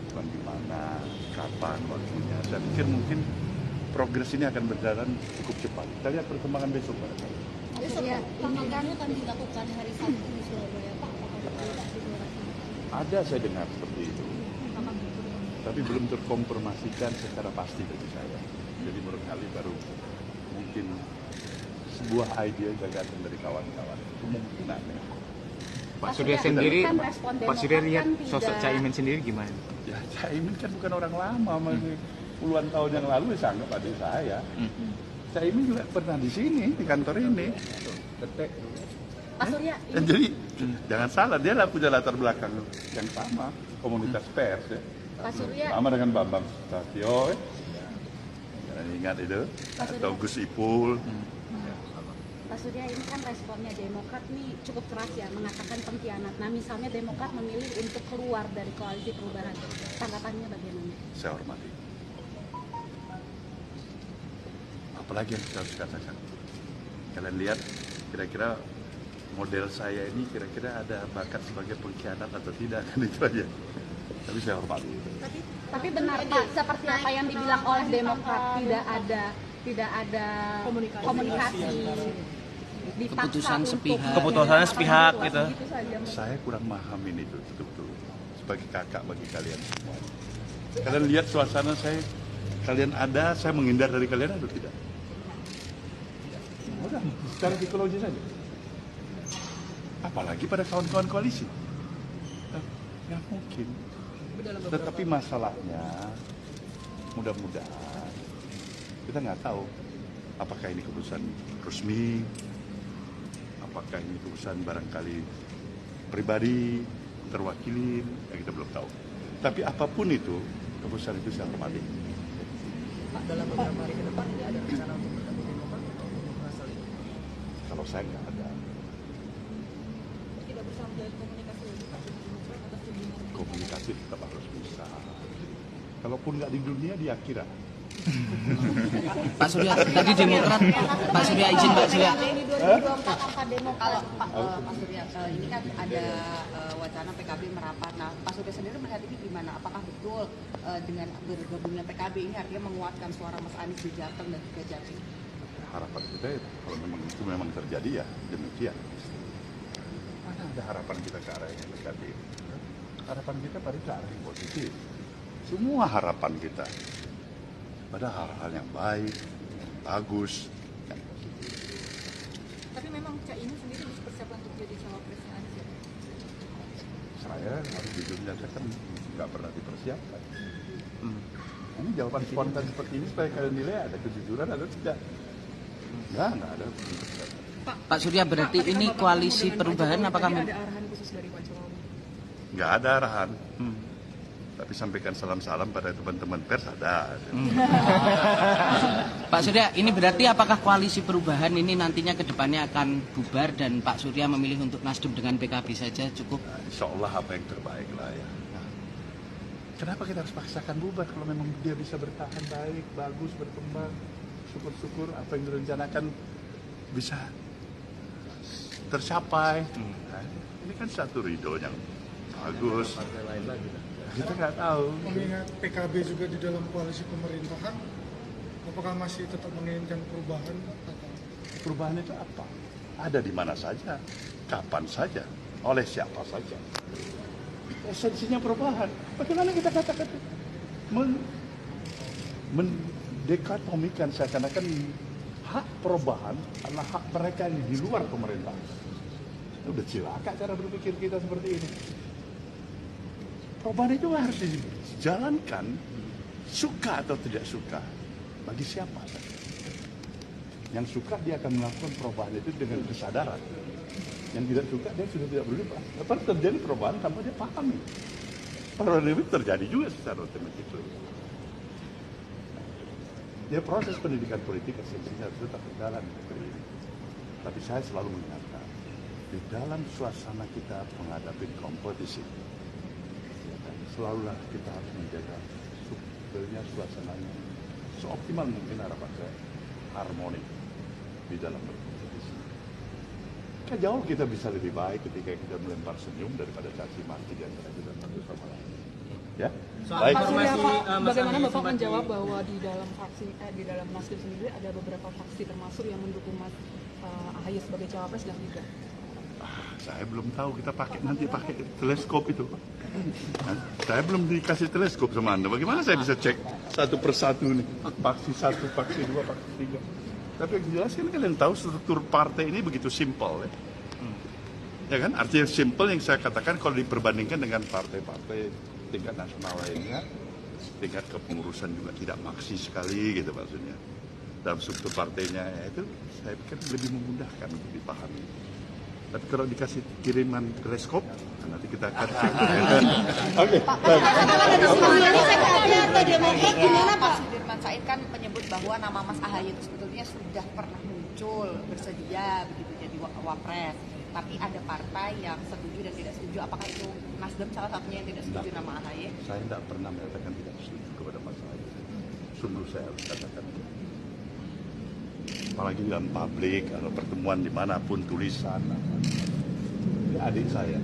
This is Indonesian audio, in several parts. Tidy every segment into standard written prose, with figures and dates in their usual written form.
dilakukan di mana, kapan waktunya. Saya pikir mungkin progres ini akan berjalan cukup cepat. Kita lihat perkembangan besok pada kali. Besok ya, pemanggannya akan dilakukan hari Sabtu di Surabaya, Pak. Ada saya dengar seperti itu, tapi belum terkonfirmasikan secara pasti bagi saya. Jadi barangkali baru mungkin sebuah ide gagasan dari kawan-kawan. Kemungkinan ya. Pak Surya sendiri, kan respon Pak Surya lihat Demokrat kan sosok tidak- Caimin sendiri gimana? Ya Caimin kan bukan orang lama, masih puluhan tahun yang lalu saya anggap adik saya. Caimin juga pernah di sini, di kantor ini. Pak Surya, Dan jadi jangan salah, dia lah punya latar belakang yang sama, komunitas pers ya. Pak Surya, Sama dengan Bambang Susatyo, jangan ingat itu, atau Gus Ipul. Pak Surya, ini kan responnya Demokrat nih cukup keras ya, mengatakan pengkhianat. Nah, misalnya Demokrat memilih untuk keluar dari koalisi perubahan, tanggapannya bagaimana? Saya hormati. Apalagi yang kita harus katakan. Kalian lihat kira-kira model saya ini kira-kira ada bakat sebagai pengkhianat atau tidak, kan itu aja. Tapi saya hormati. Tapi benar Pak, seperti apa yang dibilang oleh Demokrat, tidak ada komunikasi, dipaksa Keputusan untuk sepihak. Keputusannya sepihak gitu. saja. Saya kurang memahami itu betul-betul sebagai kakak bagi kalian semua. Kalian lihat suasana saya, kalian ada, saya menghindar dari kalian atau tidak? Udah, secara psikologis saja. Apalagi pada kawan-kawan koalisi. Nggak mungkin. Tetapi masalahnya, mudah-mudahan kita nggak tahu apakah ini keputusan resmi, apakah ini keputusan barangkali pribadi, terwakili, ya kita belum tahu. Tapi apapun itu, keputusan itu saya hormati. Pak, dalam beberapa hari ke depan ini ada rencana untuk bertemu Demokrat atau untuk merasa Kalau saya nggak ada, tidak bersama menjalin komunikasi lagi Pak dengan Demokrat atas tudingan komunikasi tetap harus bisa. Kalaupun nggak di dunia, di akhirat. Pak Surya, tadi Demokrat, Pak Surya izin Pak Surya. Ini 2024 apa Demokrat? Kalau Pak Surya, ini kan ada wacana PKB merapat. Nah, Pak Surya sendiri melihat ini gimana? Apakah betul dengan bergabungnya PKB ini artinya menguatkan suara Mas Anies di Jateng dan juga Jatim? Harapan kita ya, kalau memang itu memang terjadi ya demikian. Mana ada harapan kita ke arah yang negatif? Harapan kita pada ke arah yang positif. Semua harapan kita pada hal-hal yang baik, yang bagus, yang positif. Tapi memang Caimin sendiri dipersiapkan untuk jadi cawapres Anies ya? Saya harus jujur menyatakan nggak pernah dipersiapkan. Ini jawaban spontan seperti ini supaya kalian nilai ada kejujuran atau tidak. Nggak ada. Pak Surya, berarti ini koalisi perubahan apakah Ada arahan khusus dari Pak Jokowi? Nggak ada arahan. Tapi sampaikan salam-salam pada teman-teman pers ada. Pak Surya, ini berarti apakah koalisi perubahan ini nantinya ke depannya akan bubar dan Pak Surya memilih untuk nasdem dengan PKB saja cukup? Nah, insya Allah apa yang terbaik lah ya. Nah, kenapa kita harus paksakan bubar kalau memang dia bisa bertahan baik, bagus, berkembang, syukur-syukur apa yang direncanakan bisa tercapai. Nah, ini kan satu ridho yang bagus. Kita nggak tahu. Mengingat PKB juga di dalam koalisi pemerintahan, apakah masih tetap menginginkan perubahan? Perubahan itu apa? Ada di mana saja, kapan saja, oleh siapa saja. Esensinya perubahan. Bagaimana kita katakan mendekatomikan seakan-akan hak perubahan adalah hak mereka yang di luar pemerintah. Itu udah cilaka cara berpikir kita seperti ini. Perubahan itu harus dijalankan, suka atau tidak suka, bagi siapa. Yang suka dia akan melakukan perubahan itu dengan kesadaran. Yang tidak suka dia sudah tidak berubah. Apa terjadi perubahan tanpa dia pahami. Perubahan itu terjadi juga secara otomatis. Ya proses pendidikan politik esensinya harus tetap berjalan seperti ini. Tapi saya selalu mengingatkan, di dalam suasana kita menghadapi kompetisi, selalulah kita harus menjaga sebetulnya suasananya seoptimal mungkin harapan saya, harmoni di dalam berkompetisi. Jauh kita bisa lebih baik ketika kita melempar senyum daripada caci maki di antara kita satu sama lain. Ya, Soal baik. Pak Surya, Pak, Mas bagaimana Anies Bapak sempat menjawab bahwa di dalam di dalam Nasdem sendiri ada beberapa fraksi termasuk yang mendukung Mas AHY sebagai cawapres dan tidak? Saya belum tahu, kita nanti pakai teleskop itu. Nah, saya belum dikasih teleskop sama Anda. Bagaimana saya bisa cek satu persatu nih? Faksi 1, faksi 2, faksi 3. Tapi yang jelas kan kalian tahu struktur partai ini begitu simpel ya. Ya kan? Artinya simpel yang saya katakan kalau diperbandingkan dengan partai-partai tingkat nasional lainnya, tingkat kepengurusan juga tidak maksi sekali gitu maksudnya. Dalam struktur partainya ya itu saya pikir lebih memudahkan untuk dipahami. Tapi kalau dikasih kiriman teleskop, nanti kita akan cek. Oke, baik. Pak Sudirman Said kan menyebut bahwa nama Mas AHY itu sebetulnya sudah pernah muncul bersedia begitu jadi wapres. Tapi ada partai yang setuju dan tidak setuju. Apakah itu Nasdem salah satunya yang tidak setuju nama AHY? Saya tidak pernah mengatakan tidak setuju kepada Mas AHY. Sungguh saya harus katakan. Apalagi dalam publik atau pertemuan dimanapun tulisan. Dia adik saya.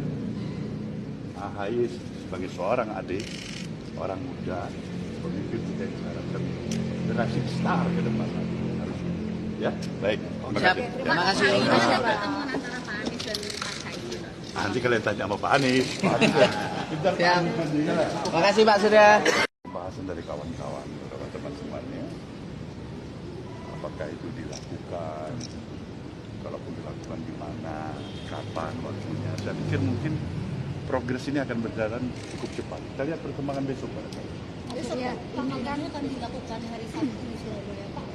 AHY sebagai seorang adik, orang muda, pemimpin kita yang harapkan generasi besar ke depan. Harus. Ya, baik. Terima Siap. kasih. Terima kasih. Ada pertemuan antara Pak Anies dan Pak Caimin. Nanti kalian tanya sama Pak Anies. Bentar, Pak Siap. Anies nanti. Terima kasih Pak Surya. Pembahasan dari kawan-kawan, teman-teman semuanya. Apakah itu dilakukan? Kalaupun dilakukan di mana? Kapan waktunya? Saya pikir mungkin progres ini akan berjalan cukup cepat. Kita lihat perkembangan besok. Besok ya, ini kan akan dilakukan hari Sabtu di Surabaya, Pak.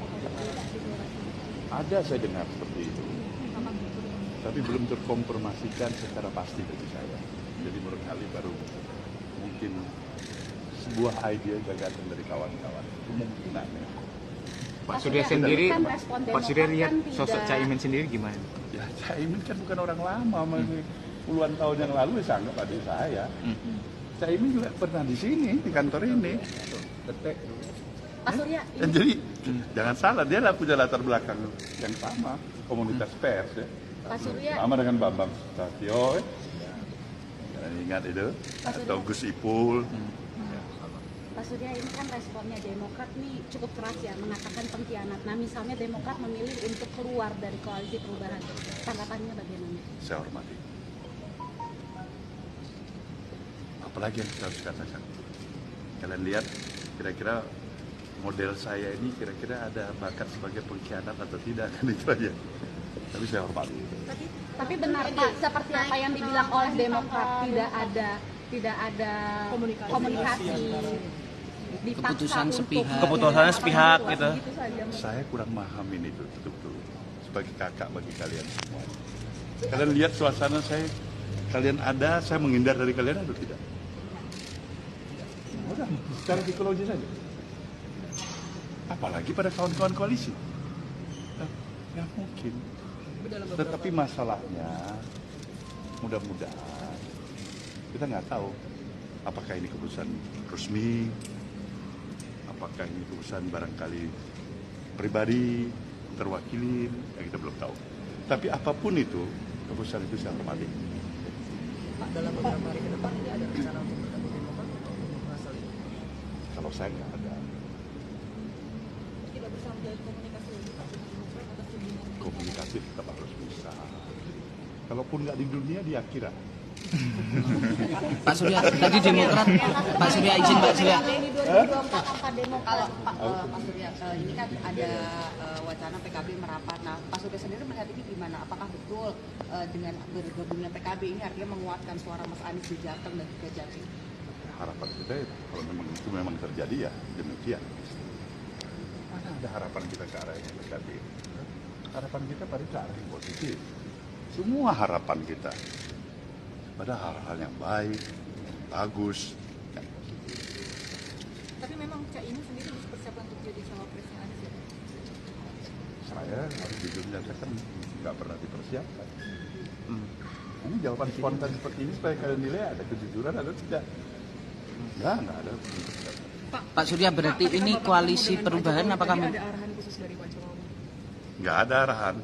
Ada saya dengar seperti itu. Tapi belum terkonfirmasikan secara pasti bagi saya. Jadi menurut kali baru mungkin sebuah ide gagasan dari kawan-kawan. Kemungkinan ya. Pak Surya sendiri, Kan respon Pak Surya Demokrat lihat kan sosok tidak- Caimin sendiri gimana? Ya Caimin kan bukan orang lama, masih puluhan tahun yang lalu saya anggap adik saya. Caimin juga pernah di sini, di kantor ini. Pak Surya, Dan jadi jangan salah, dia lah punya latar belakang yang sama, komunitas pers ya. Pak Surya, Sama dengan Bambang Susatyo, jangan ingat itu, atau Gus Ipul. Pak Surya, ini kan responnya Demokrat nih cukup keras ya, mengatakan pengkhianat. Nah, misalnya Demokrat memilih untuk keluar dari koalisi perubahan, tanggapannya bagaimana? Saya hormati. Apalagi yang kita harus katakan. Kalian lihat, kira-kira model saya ini kira-kira ada bakat sebagai pengkhianat atau tidak, kan itu aja. Tapi saya hormati. Tapi benar Pak, seperti apa yang dibilang oleh Demokrat, tidak ada komunikasi, dipaksa Keputusan untuk- sepihak. Keputusannya sepihak gitu. Gitu saja. Saya kurang memahami itu betul-betul sebagai kakak bagi kalian semua. Kalian lihat suasana saya, kalian ada, saya menghindar dari kalian atau tidak? Udah, secara psikologis saja. Apalagi pada kawan-kawan koalisi. Ya mungkin. Tetapi masalahnya, mudah-mudahan kita nggak tahu apakah ini keputusan resmi, apakah ini keputusan barangkali pribadi, terwakili, ya kita belum tahu. Tapi apapun itu, keputusan itu saya hormati. Pak, dalam beberapa hari ke depan ini ada rencana untuk bertemu Demokrat atau merasa Kalau saya nggak ada. Tidak bersama dari komunikasi lagi Pak dengan Demokrat atas tudingan. Komunikasi tetap harus bisa. Kalaupun nggak di dunia, di akhirat. Pak Surya, tadi Demokrat, Pak Surya izin Pak Surya. Di 2024 apa Demokrat? Kalau Pak Surya, ini kan ada wacana PKB merapat. Nah, Pak Surya sendiri melihat ini gimana? Apakah betul dengan bergabungnya PKB ini artinya menguatkan suara Mas Anies di Jateng dan juga Jatim? Harapan kita kalau memang itu memang terjadi ya demikian. Mana ada harapan kita ke arah yang negatif? Harapan kita pada ke arah yang positif. Semua harapan kita pada hal-hal yang baik, yang bagus. Tapi memang Cak Imin sendiri dipersiapkan untuk jadi cawapresnya Anies ya? Saya harus jujur menyatakan nggak pernah dipersiapkan. Ini jawaban spontan seperti ini supaya kalian nilai ada kejujuran atau tidak. Nggak ada. Pak Surya, berarti ini koalisi perubahan apakah Tadi ada arahan khusus dari Pak Jokowi? Nggak ada arahan.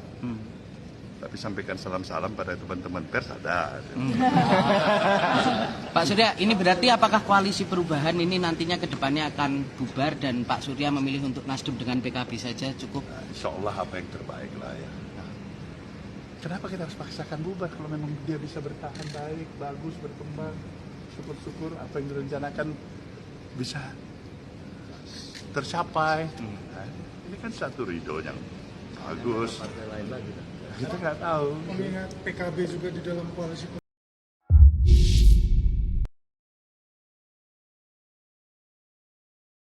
Tapi sampaikan salam-salam pada teman-teman pers ada. Pak Surya, ini berarti apakah koalisi perubahan ini nantinya ke depannya akan bubar dan Pak Surya memilih untuk nasdem dengan PKB saja cukup? Insya Allah apa yang terbaik lah ya. Nah, kenapa kita harus paksakan bubar kalau memang dia bisa bertahan baik, bagus, berkembang. Syukur-syukur apa yang direncanakan bisa tercapai. Nah, ini kan satu ridho yang bagus. Kita nggak tahu. Mengingat PKB juga di dalam koalisi